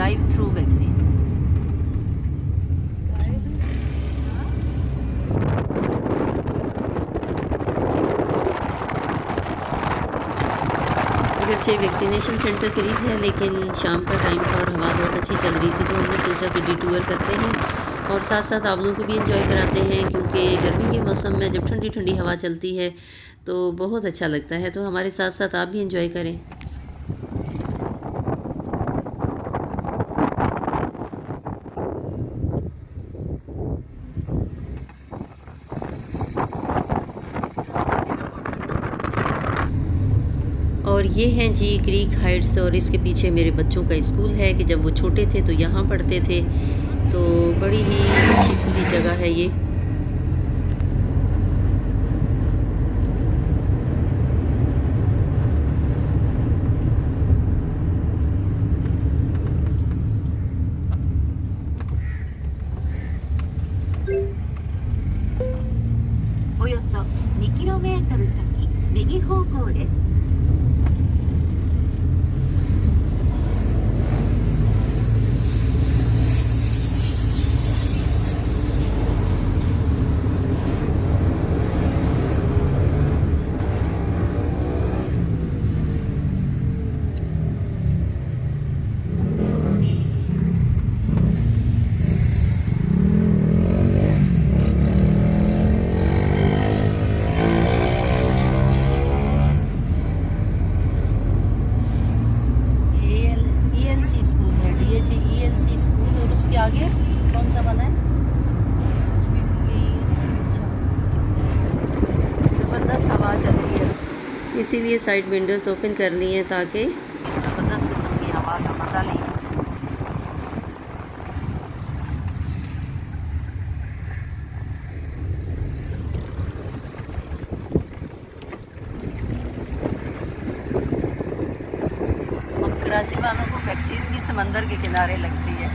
Drive through vaccine. अगरचे vaccination centre करीब है, लेकिन शाम का टाइम था और हवा बहुत अच्छी चल रही थी, तो हमने सोचा कि डिटूर करते हैं और साथ साथ आप लोगों को भी एंजॉय कराते हैं, क्योंकि गर्मी के मौसम में जब ठंडी ठंडी हवा चलती है तो बहुत अच्छा लगता है। तो हमारे साथ साथ आप भी एंजॉय करें। और ये हैं जी क्रीक हाइट्स, और इसके पीछे मेरे बच्चों का स्कूल है कि जब वो छोटे थे तो यहाँ पढ़ते थे। तो बड़ी ही अच्छी खुली जगह है ये। आगे कौन सा बना है? ज़बरदस्त हवा चल रही है, इसीलिए साइड विंडोज़ ओपन कर ली हैं ताकि ज़बरदस्त किस्म की हवा का मज़ा लें। कराची वालों को वैक्सीन भी समंदर के किनारे लगती है।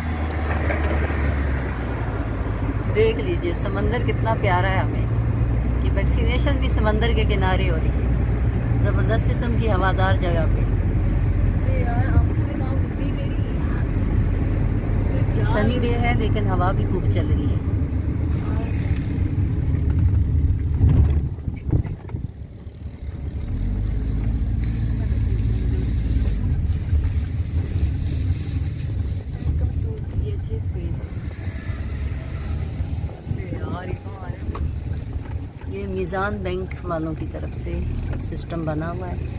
देख लीजिए समंदर कितना प्यारा है हमें, कि वैक्सीनेशन भी समंदर के किनारे हो रही है, ज़बरदस्त किस्म की हवादार जगह पे। सनी डे है लेकिन हवा भी खूब चल रही है। ये मीज़ान बैंक वालों की तरफ से सिस्टम बना हुआ है।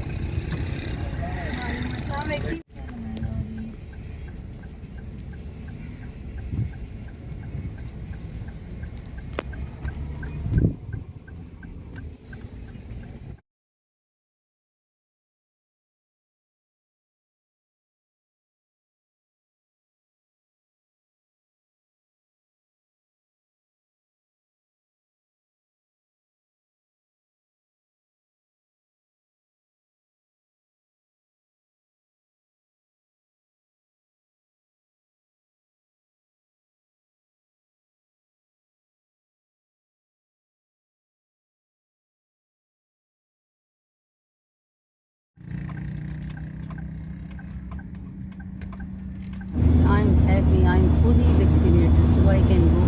I'm happy, I'm fully vaccinated, so I can go